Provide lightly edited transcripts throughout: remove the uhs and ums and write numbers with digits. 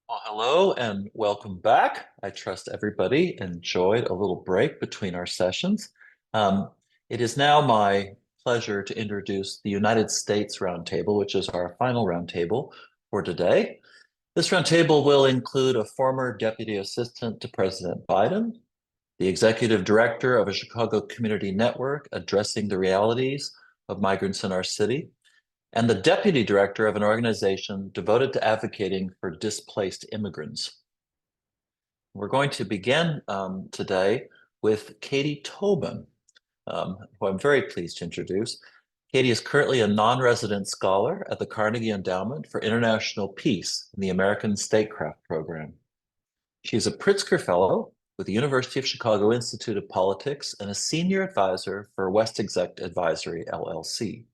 Well, hello and welcome back. I trust everybody enjoyed a little break between our sessions. Um, it is now my pleasure to introduce the United States Roundtable, which is our final roundtable for today. This roundtable will include a former Deputy Assistant to President Biden, the Executive Director of a Chicago community network addressing the realities of migrants in our city, and the Deputy Director of an organization devoted to advocating for displaced immigrants. We're going to begin today with Katie Tobin, who I'm very pleased to introduce. Katie is currently a non-resident scholar at the Carnegie Endowment for International Peace in the American Statecraft Program. She is a Pritzker Fellow with the University of Chicago Institute of Politics and a senior advisor for WestExec Advisory, LLC.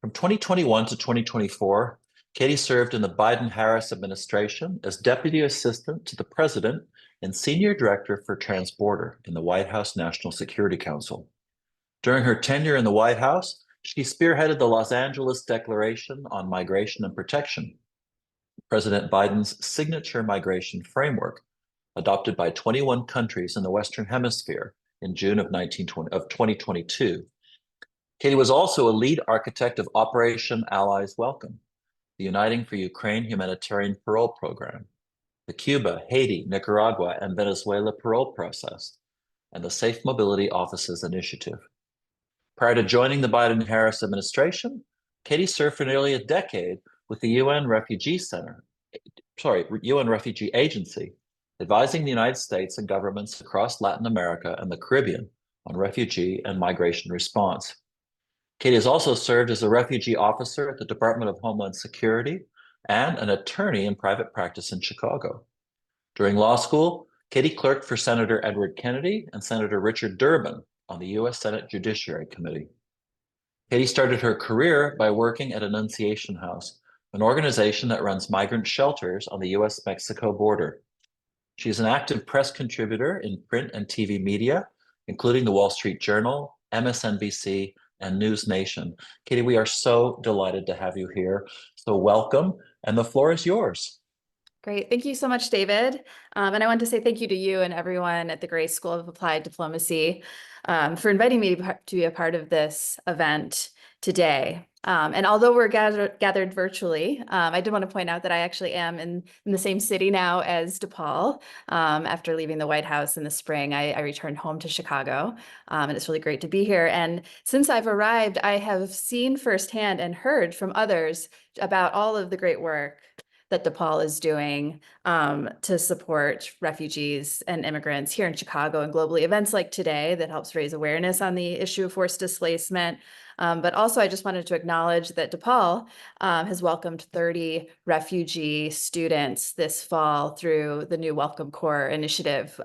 From 2021 to 2024, Katie served in the Biden-Harris administration as Deputy Assistant to the President and Senior Director for Transborder in the White House National Security Council. During her tenure in the White House, she spearheaded the Los Angeles Declaration on Migration and Protection, President Biden's signature migration framework, adopted by 21 countries in the Western Hemisphere in June of 2022. Katie was also a lead architect of Operation Allies Welcome, the Uniting for Ukraine humanitarian parole program, the Cuba, Haiti, Nicaragua, and Venezuela parole process, and the Safe Mobility Offices Initiative. Prior to joining the Biden-Harris administration, Katie served for nearly a decade with the UN Refugee Agency, advising the United States and governments across Latin America and the Caribbean on refugee and migration response. Katie has also served as a refugee officer at the Department of Homeland Security and an attorney in private practice in Chicago. During law school, Katie clerked for Senator Edward Kennedy and Senator Richard Durbin on the U.S. Senate Judiciary Committee. Katie started her career by working at Annunciation House, an organization that runs migrant shelters on the U.S.-Mexico border. She is an active press contributor in print and TV media, including the Wall Street Journal, MSNBC, and News Nation. Katie, we are so delighted to have you here. So welcome, and the floor is yours. Great. Thank you so much, David. And I want to say thank you to you and everyone at the Gray School of Applied Diplomacy for inviting me to be a part of this event today. And although we're gathered virtually, I did want to point out that I actually am in the same city now as DePaul. After leaving the White House in the spring, I returned home to Chicago, and it's really great to be here. And since I've arrived, I have seen firsthand and heard from others about all of the great work that DePaul is doing to support refugees and immigrants here in Chicago and globally. Events like today that helps raise awareness on the issue of forced displacement. But also I just wanted to acknowledge that DePaul has welcomed 30 refugee students this fall through the new Welcome Corps initiative,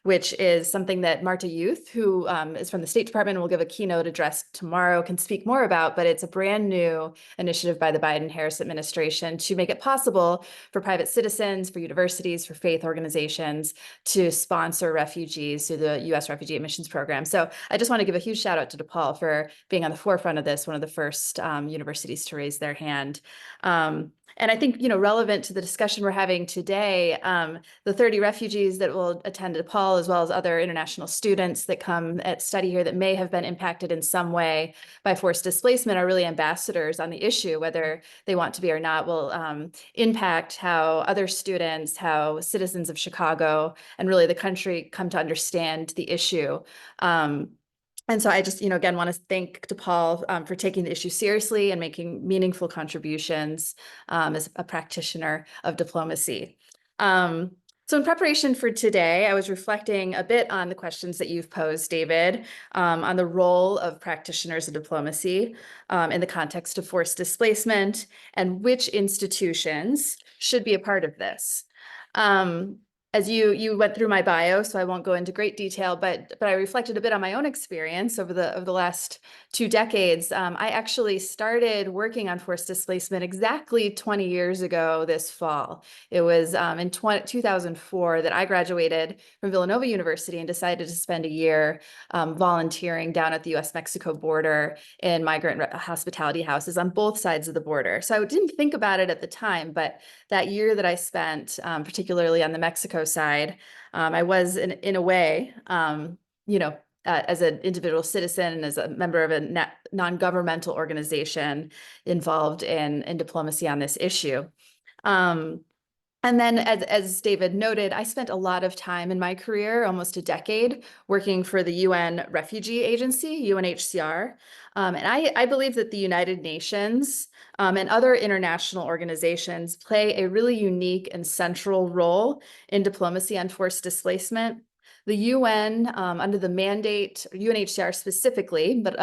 which is something that Marta Youth, who is from the State Department and will give a keynote address tomorrow, can speak more about. But it's a brand new initiative by the Biden-Harris administration to make it possible for private citizens, for universities, for faith organizations to sponsor refugees through the U.S. Refugee Admissions Program. So I just want to give a huge shout out to DePaul for being on the forefront of this, one of the first universities to raise their hand. And I think, relevant to the discussion we're having today, the 30 refugees that will attend DePaul, as well as other international students that come at study here that may have been impacted in some way by forced displacement, are really ambassadors on the issue, whether they want to be or not, will impact how other students, how citizens of Chicago, and really the country come to understand the issue. And so I just, again, want to thank DePaul for taking the issue seriously and making meaningful contributions as a practitioner of diplomacy. So in preparation for today, I was reflecting a bit on the questions that you've posed, David, on the role of practitioners of diplomacy in the context of forced displacement and which institutions should be a part of this. as you went through my bio, so I won't go into great detail, but I reflected a bit on my own experience over the last 2 decades. I actually started working on forced displacement exactly 20 years ago this fall. It was in 2004 that I graduated from Villanova University and decided to spend a year volunteering down at the U.S.-Mexico border in migrant hospitality houses on both sides of the border. So I didn't think about it at the time, but that year that I spent, particularly on the Mexico side, I was in a way, as an individual citizen and as a member of a non-governmental organization involved in diplomacy on this issue. And then, as David noted, I spent a lot of time in my career, almost a decade, working for the UN Refugee Agency, UNHCR. And I believe that the United Nations and other international organizations play a really unique and central role in diplomacy on forced displacement. The UN, under the mandate, UNHCR specifically, but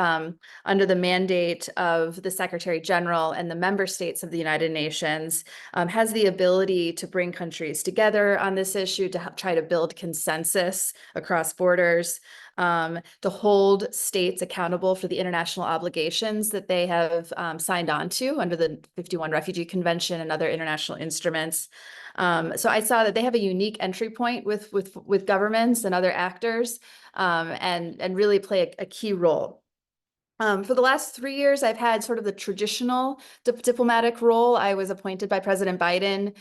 under the mandate of the Secretary General and the member states of the United Nations, has the ability to bring countries together on this issue, to try to build consensus across borders, to hold states accountable for the international obligations that they have signed on to under the 51 Refugee Convention and other international instruments. So I saw that they have a unique entry point with governments and other actors, and really play a key role. For the last 3 years, I've had sort of the traditional diplomatic role. I was appointed by President Biden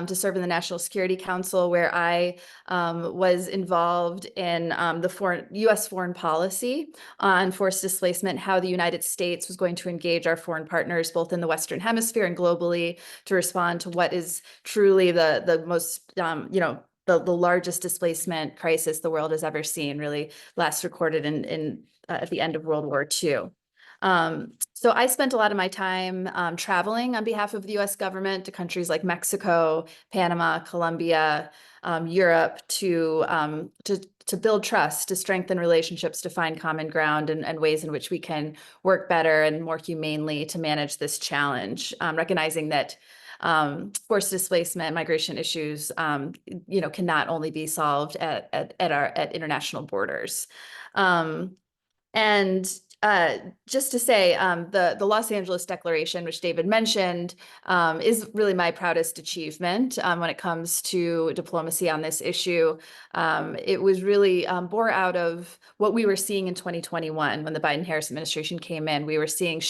to serve in the National Security Council, where I was involved in the U.S. foreign policy on forced displacement, how the United States was going to engage our foreign partners, both in the Western Hemisphere and globally, to respond to what is truly the most, the largest displacement crisis the world has ever seen, really last recorded at the end of World War II. So I spent a lot of my time traveling on behalf of the US government to countries like Mexico, Panama, Colombia, Europe to build trust, to strengthen relationships, to find common ground and ways in which we can work better and more humanely to manage this challenge, recognizing that forced displacement, migration issues, cannot only be solved at international borders. And just to say, the Los Angeles Declaration, which David mentioned, is really my proudest achievement when it comes to diplomacy on this issue. It was really bore out of what we were seeing in 2021 when the Biden-Harris administration came in. We were seeing,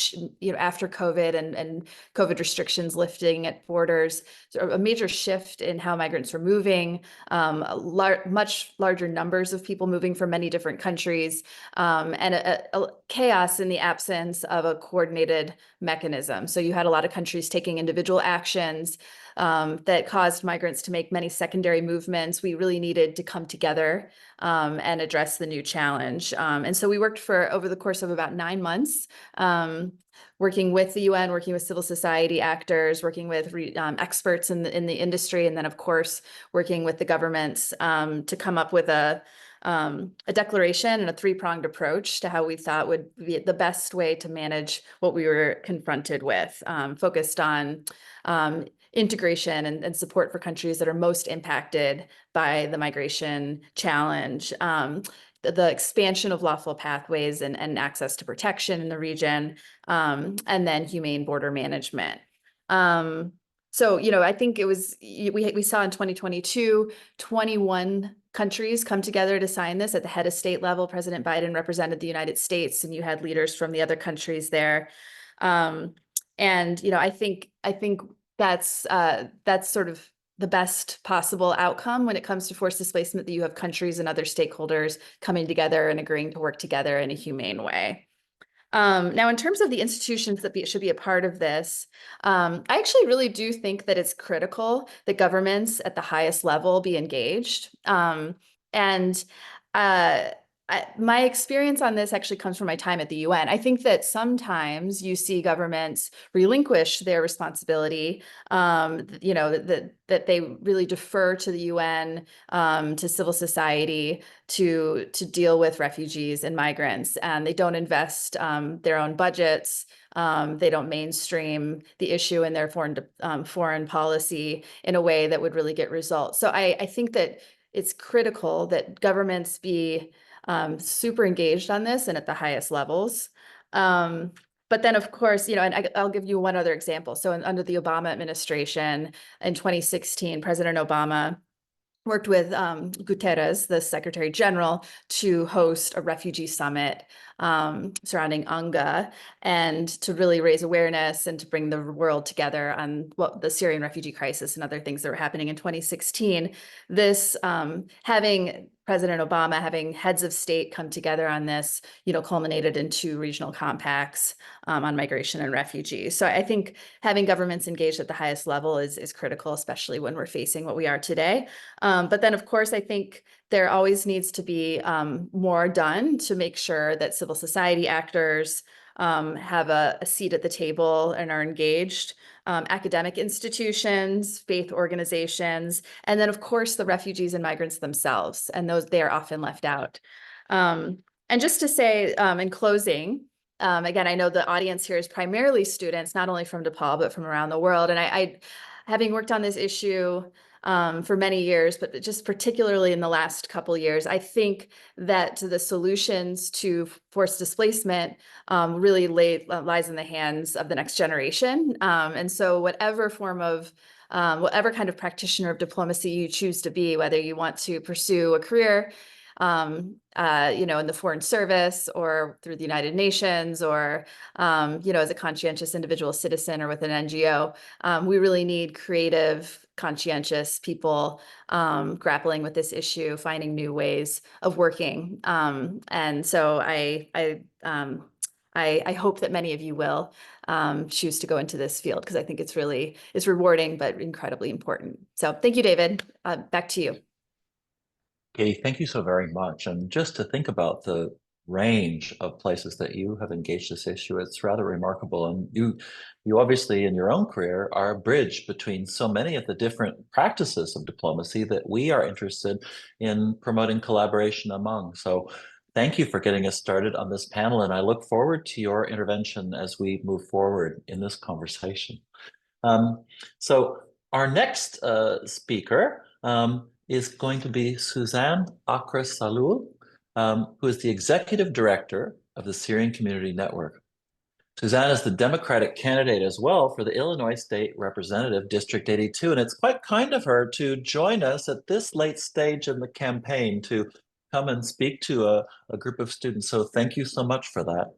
after COVID and COVID restrictions lifting at borders, a major shift in how migrants were moving, much larger numbers of people moving from many different countries, and a chaos in the absence of a coordinated mechanism. So you had a lot of countries taking individual actions that caused migrants to make many secondary movements. We really needed to come together and address the new challenge. And so we worked for over the course of about 9 months, working with the UN, working with civil society actors, working with experts in the industry, and then of course working with the governments to come up with a declaration and a 3-pronged approach to how we thought would be the best way to manage what we were confronted with, focused on integration and support for countries that are most impacted by the migration challenge, the expansion of lawful pathways and access to protection in the region, and then humane border management. So, I think it was, we saw in 2022, 21 countries come together to sign this at the head of state level. President Biden represented the United States, and you had leaders from the other countries there. And, I think that's sort of the best possible outcome when it comes to forced displacement, that you have countries and other stakeholders coming together and agreeing to work together in a humane way. Now, in terms of the institutions that should be a part of this, I actually really do think that it's critical that governments at the highest level be engaged. And My experience on this actually comes from my time at the UN. I think that sometimes you see governments relinquish their responsibility, that they really defer to the UN, to civil society to deal with refugees and migrants, and they don't invest their own budgets. They don't mainstream the issue in their foreign policy in a way that would really get results. So I think that it's critical that governments be super engaged on this and at the highest levels. But then, of course, and I'll give you one other example. So under the Obama administration in 2016, President Obama worked with Guterres, the Secretary General, to host a refugee summit surrounding UNGA, and to really raise awareness and to bring the world together on the Syrian refugee crisis and other things that were happening in 2016. This having President Obama, having heads of state come together on this, culminated in 2 regional compacts on migration and refugees. So I think having governments engaged at the highest level is critical, especially when we're facing what we are today. But then, of course, I think there always needs to be more done to make sure that civil society actors have a seat at the table and are engaged. Academic institutions, faith organizations, and then, of course, the refugees and migrants themselves, and they are often left out. And just to say, in closing, again, I know the audience here is primarily students, not only from DePaul, but from around the world. And I having worked on this issue for many years, but just particularly in the last couple years, I think that the solutions to forced displacement really lies in the hands of the next generation. And so whatever kind of practitioner of diplomacy you choose to be, whether you want to pursue a career in the foreign service or through the United Nations, or, as a conscientious individual citizen or with an NGO, we really need creative, conscientious people grappling with this issue, finding new ways of working. And so I hope that many of you will choose to go into this field, because I think it's rewarding, but incredibly important. So thank you, David. Back to you. Katie, thank you so very much. And just to think about the range of places that you have engaged this issue, it's rather remarkable. And you obviously in your own career are a bridge between so many of the different practices of diplomacy that we are interested in promoting collaboration among. So thank you for getting us started on this panel, and I look forward to your intervention as we move forward in this conversation. So our next speaker is going to be Suzanne Akra-Saloul, who is the Executive Director of the Syrian Community Network. Suzanne is the Democratic candidate as well for the Illinois State Representative District 82, and it's quite kind of her to join us at this late stage in the campaign to come and speak to a group of students. So thank you so much for that.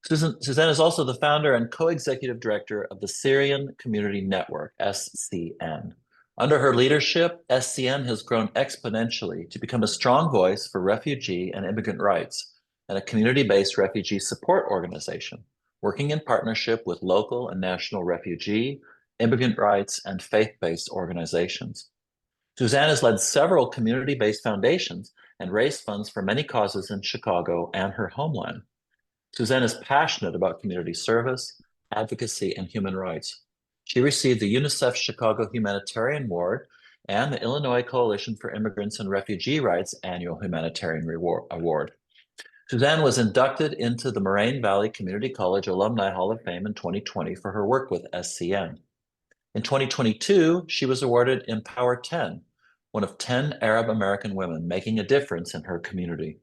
Suzanne is also the founder and co-executive director of the Syrian Community Network, SCN. Under her leadership, SCN has grown exponentially to become a strong voice for refugee and immigrant rights and a community-based refugee support organization, working in partnership with local and national refugee, immigrant rights, and faith-based organizations. Suzanne has led several community-based foundations and raised funds for many causes in Chicago and her homeland. Suzanne is passionate about community service, advocacy, and human rights. She received the UNICEF Chicago Humanitarian Award and the Illinois Coalition for Immigrants and Refugee Rights Annual Humanitarian Award. Suzanne was inducted into the Moraine Valley Community College Alumni Hall of Fame in 2020 for her work with SCN. In 2022, she was awarded Empower 10, one of 10 Arab American women making a difference in her community.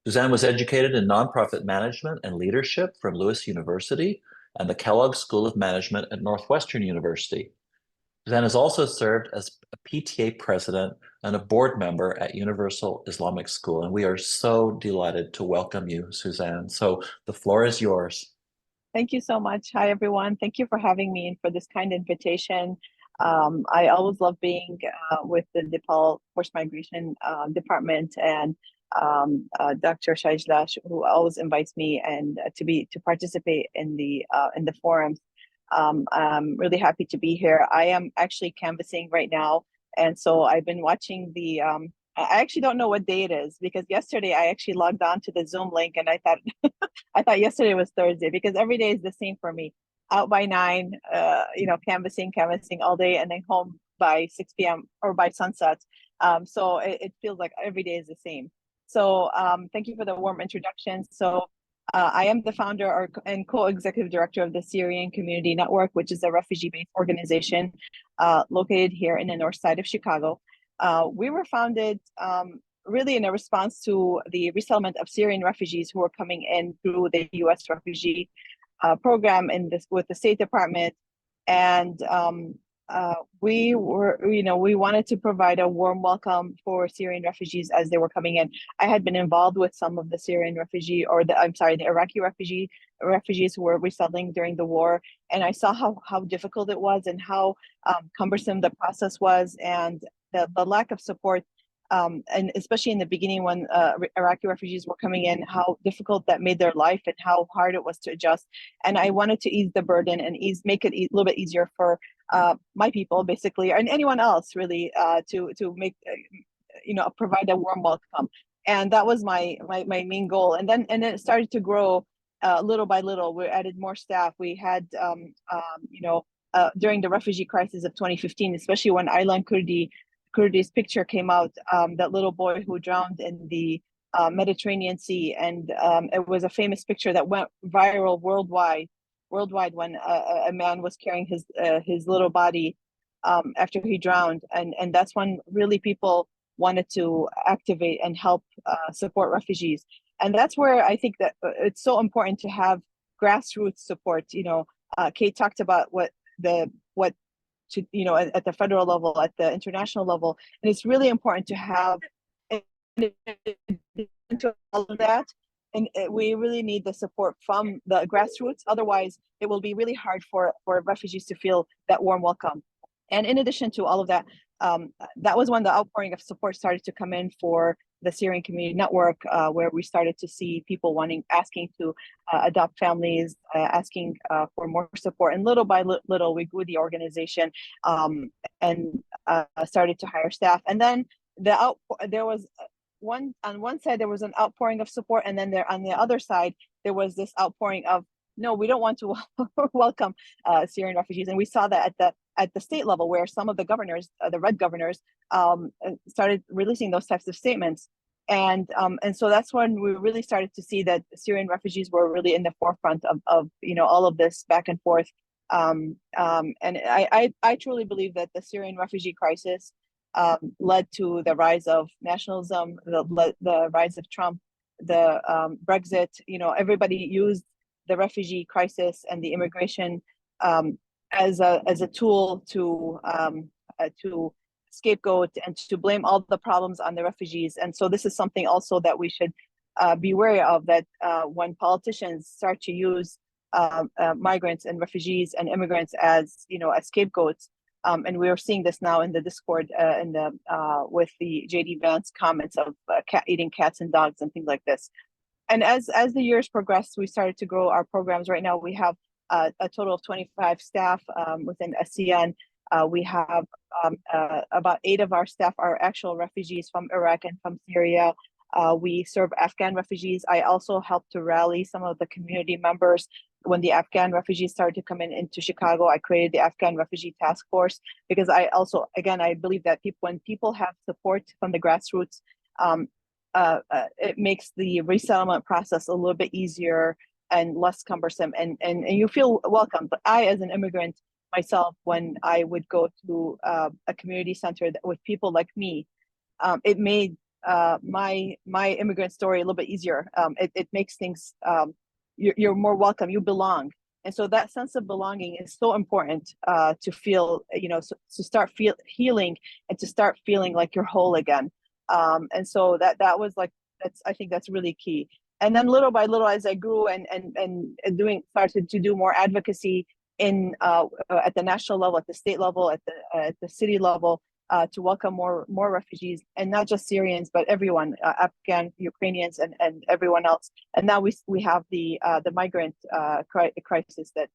Suzanne was educated in nonprofit management and leadership from Lewis University and the Kellogg School of Management at Northwestern University. Suzanne has also served as a PTA president and a board member at Universal Islamic School. And we are so delighted to welcome you, Suzanne. So the floor is yours. Thank you so much. Hi, everyone. Thank you for having me and for this kind invitation. I always love being with the DePaul Forced Migration Department, and Dr. Shajla, who always invites me and to participate in the forums. I'm really happy to be here. I am actually canvassing right now, and so I've been watching the I actually don't know what day it is because yesterday I actually logged on to the Zoom link and I thought I thought yesterday was Thursday because every day is the same for me. Out by 9, canvassing all day, and then home by 6 p.m. or by sunset. So it feels like every day is the same. So thank you for the warm introduction. So I am the founder and co-executive director of the Syrian Community Network, which is a refugee-based organization located here in the north side of Chicago. We were founded really in a response to the resettlement of Syrian refugees who were coming in through the U.S. refugee program with the State Department, and we wanted to provide a warm welcome for Syrian refugees as they were coming in. I had been involved with some of the Syrian refugee, the Iraqi refugees who were resettling during the war, and I saw how difficult it was and how cumbersome the process was, and the lack of support, and especially in the beginning when Iraqi refugees were coming in, how difficult that made their life and how hard it was to adjust. And I wanted to ease the burden and make it a little bit easier for my people, basically, and anyone else really, to make provide a warm welcome. And that was my main goal. And then it started to grow little by little. We added more staff. We had during the refugee crisis of 2015, especially when Aylan Kurdi's picture came out, that little boy who drowned in the Mediterranean Sea, and it was a famous picture that went viral worldwide when a man was carrying his little body after he drowned, and that's when really people wanted to activate and help support refugees, and that's where I think that it's so important to have grassroots support. Kate talked about at the federal level, at the international level, and it's really important to have all of that. And we really need the support from the grassroots. Otherwise, it will be really hard for refugees to feel that warm welcome. And in addition to all of that, that was when the outpouring of support started to come in for the Syrian Community Network, where we started to see people asking to adopt families, asking for more support. And little by little, we grew the organization and started to hire staff. And then there was on one side, there was an outpouring of support. And then on the other side, there was this outpouring of, no, we don't want to welcome Syrian refugees. And we saw that at the state level, where some of the governors, the red governors, started releasing those types of statements. And so that's when we really started to see that Syrian refugees were really in the forefront of all of this back and forth. And I truly believe that the Syrian refugee crisis led to the rise of nationalism, the rise of Trump, the Brexit. Everybody used the refugee crisis and the immigration as a tool to scapegoat and to blame all the problems on the refugees. And so this is something also that we should be wary of, that when politicians start to use migrants and refugees and immigrants as scapegoats, and we are seeing this now in the Discord with the JD Vance comments of eating cats and dogs and things like this. And as the years progressed, we started to grow our programs. Right now, we have a total of 25 staff within SCN. We have about 8 of our staff are actual refugees from Iraq and from Syria. We serve Afghan refugees. I also helped to rally some of the community members. When the Afghan refugees started to come into Chicago, I created the Afghan Refugee Task Force, because I believe that when people have support from the grassroots, it makes the resettlement process a little bit easier and less cumbersome, and you feel welcome. But I, as an immigrant myself, when I would go to a community center with people like me, it made my immigrant story a little bit easier. It makes things, you're more welcome, you belong. And so that sense of belonging is so important to feel, to start healing and to start feeling like you're whole again. And so that was I think that's really key. And then little by little, as I grew and started to do more advocacy at the national level, at the state level, at the city level, to welcome more refugees, and not just Syrians, but everyone, Afghan, Ukrainians, and everyone else. And now we have the migrant crisis that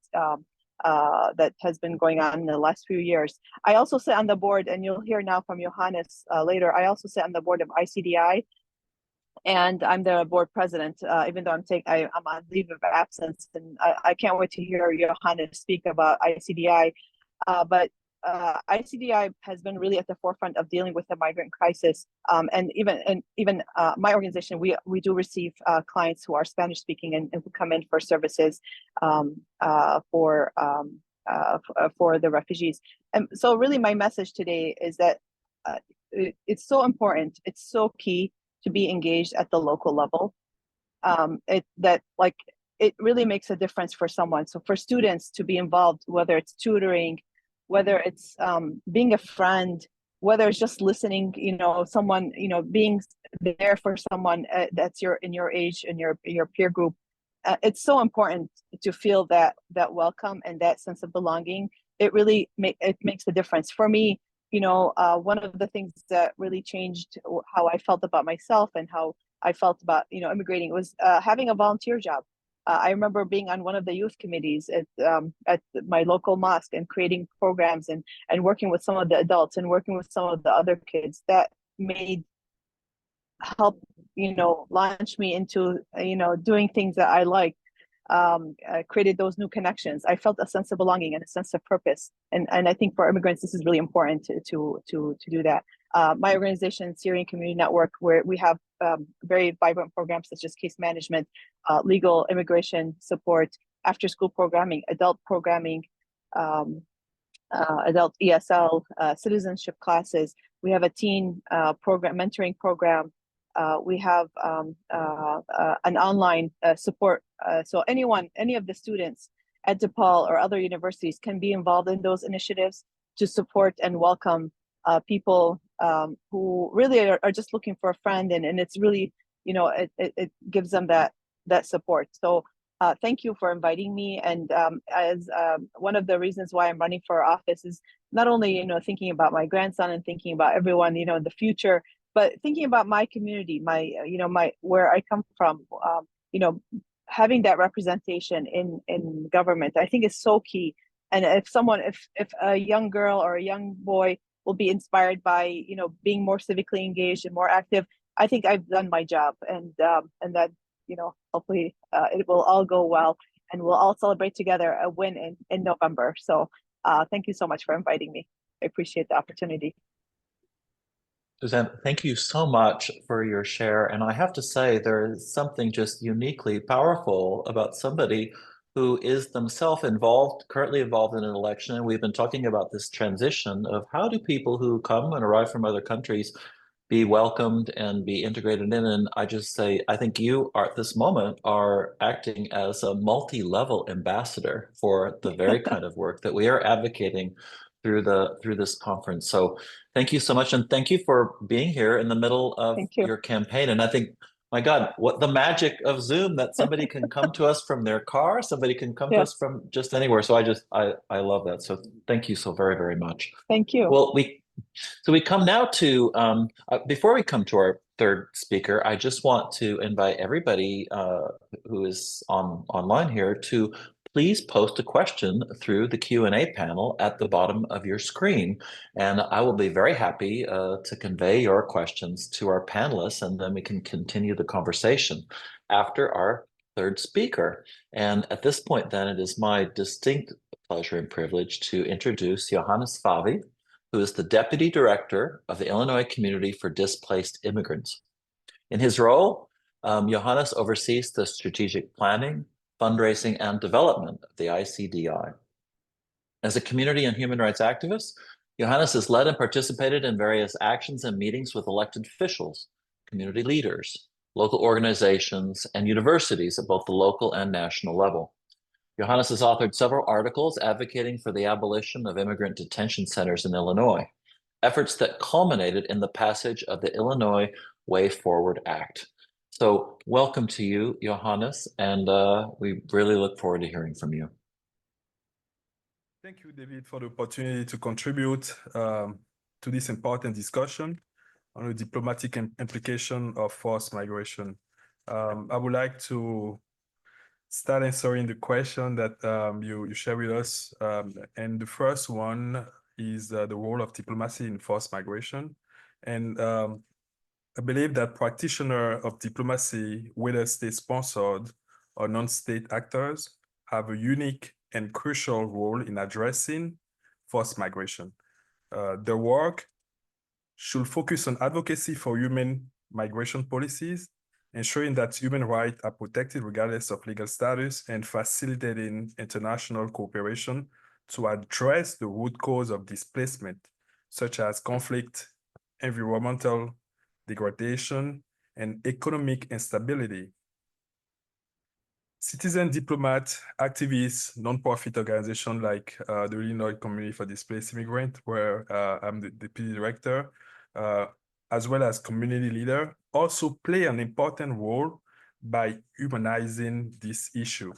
that has been going on in the last few years. I also sit on the board, and you'll hear now from Johannes later. I also sit on the board of ICDI, and I'm the board president, even though I'm on leave of absence, and I can't wait to hear Johannes speak about ICDI. But ICDI has been really at the forefront of dealing with the migrant crisis, and even my organization, we do receive clients who are Spanish speaking and who come in for services for the refugees. And so, really, my message today is that it's so important, it's so key to be engaged at the local level. It really makes a difference for someone. So for students to be involved, whether it's tutoring, whether it's being a friend, whether it's just listening, someone, being there for someone that's in your age and your peer group. It's so important to feel that welcome and that sense of belonging. It really makes a difference for me. One of the things that really changed how I felt about myself and how I felt about, immigrating was having a volunteer job. I remember being on one of the youth committees at my local mosque and creating programs and working with some of the adults and working with some of the other kids that helped, launch me into, doing things that I liked. Created those new connections. I felt a sense of belonging and a sense of purpose. And I think for immigrants, this is really important to do that. My organization, Syrian Community Network, where we have very vibrant programs such as case management, legal immigration support, after school programming, adult programming, adult ESL, citizenship classes. We have a teen program, mentoring program. We have an online support. So any of the students at DePaul or other universities can be involved in those initiatives to support and welcome people who really are just looking for a friend. And it's really, it gives them that support. So thank you for inviting me. And as one of the reasons why I'm running for office is not only, thinking about my grandson and thinking about everyone, in the future, but thinking about my community, where I come from, having that representation in government, I think is so key. And if a young girl or a young boy will be inspired by, being more civically engaged and more active, I think I've done my job, and that, hopefully it will all go well, and we'll all celebrate together a win in November. So thank you so much for inviting me. I appreciate the opportunity. Suzanne, thank you so much for your share. And I have to say, there is something just uniquely powerful about somebody who is themselves currently involved in an election. And we've been talking about this transition of how do people who come and arrive from other countries be welcomed and be integrated in. And I just say, I think you are at this moment are acting as a multi-level ambassador for the very kind of work that we are advocating through this conference. So thank you so much. And thank you for being here in the middle of your campaign. And I think, my God, what the magic of Zoom, that somebody can come to us from their car, somebody can come to us from just anywhere. So I love that. So thank you so very, very much. Thank you. Well, we come now to, before we come to our third speaker, I just want to invite everybody who is online here to please post a question through the Q&A panel at the bottom of your screen. And I will be very happy to convey your questions to our panelists, and then we can continue the conversation after our third speaker. And at this point, then, it is my distinct pleasure and privilege to introduce Johannes Favi, who is the Deputy Director of the Illinois Community for Displaced Immigrants. In his role, Johannes oversees the strategic planning, fundraising, and development of the ICDI. As a community and human rights activist, Johannes has led and participated in various actions and meetings with elected officials, community leaders, local organizations, and universities at both the local and national level. Johannes has authored several articles advocating for the abolition of immigrant detention centers in Illinois, efforts that culminated in the passage of the Illinois Way Forward Act. So welcome to you, Johannes, and we really look forward to hearing from you. Thank you, David, for the opportunity to contribute to this important discussion on the diplomatic implication of forced migration. I would like to start answering the question that you share with us. And the first one is the role of diplomacy in forced migration. And I believe that practitioners of diplomacy, whether state-sponsored or non-state actors, have a unique and crucial role in addressing forced migration. Their work should focus on advocacy for human migration policies, ensuring that human rights are protected regardless of legal status, and facilitating international cooperation to address the root cause of displacement, such as conflict, environmental degradation, and economic instability. Citizen diplomat, activists, nonprofit organizations like the Illinois Community for Displaced Immigrants, where I'm the deputy director, as well as community leader, also play an important role by humanizing this issue,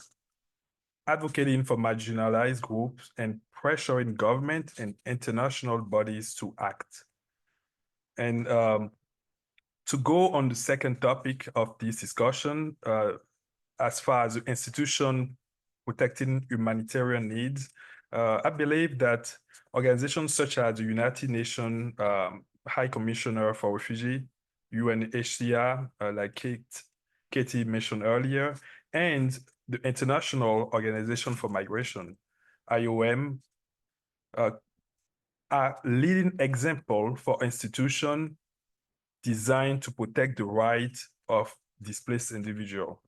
advocating for marginalized groups, and pressuring government and international bodies to act. And to go on the second topic of this discussion, as far as the institution protecting humanitarian needs, I believe that organizations such as the United Nations High Commissioner for Refugees, UNHCR, like Katie mentioned earlier, and the International Organization for Migration, IOM, are leading example for institutions designed to protect the rights of displaced individuals.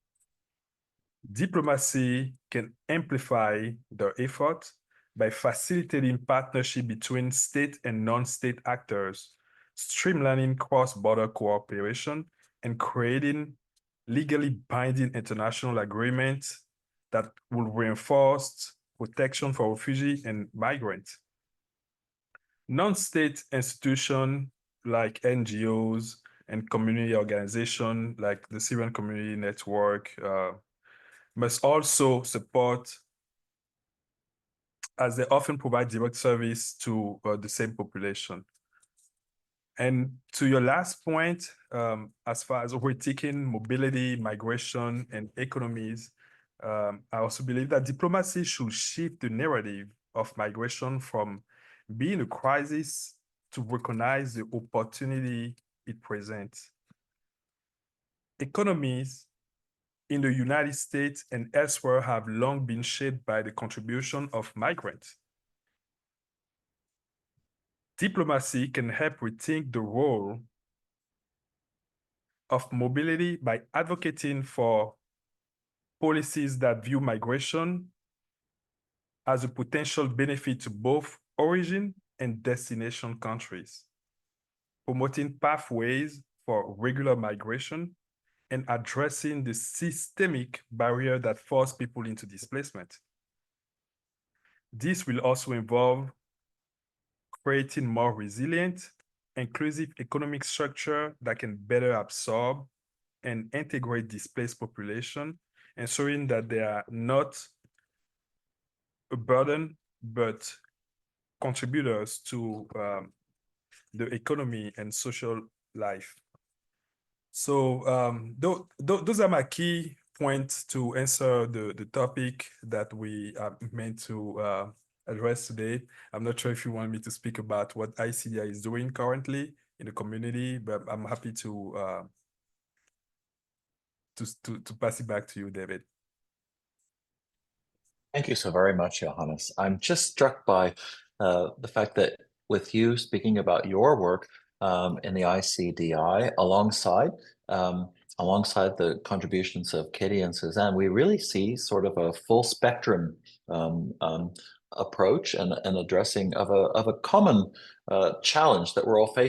Diplomacy can amplify their efforts by facilitating partnership between state and non-state actors, streamlining cross-border cooperation, and creating legally binding international agreements that will reinforce protection for refugees and migrants. Non-state institutions like NGOs and community organizations like the Syrian Community Network must also support, as they often provide direct service to the same population. And to your last point, as far as overtaking mobility, migration, and economies, I also believe that diplomacy should shift the narrative of migration from being a crisis to recognize the opportunity it presents. Economies in the United States and elsewhere have long been shaped by the contribution of migrants. Diplomacy can help rethink the role of mobility by advocating for policies that view migration as a potential benefit to both origin and destination countries, promoting pathways for regular migration, and addressing the systemic barrier that force people into displacement. This will also involve creating more resilient, inclusive economic structure that can better absorb and integrate displaced population, ensuring that they are not a burden, but contributors to the economy and social life. So those are my key points to answer the topic that we are meant to address today. I'm not sure if you want me to speak about what ICDI is doing currently in the community, but I'm happy to pass it back to you, David. Thank you so very much, Johannes. I'm just struck by the fact that with you speaking about your work in the ICDI alongside the contributions of Katie and Suzanne, we really see sort of a full spectrum approach and addressing of a common challenge that we're all facing.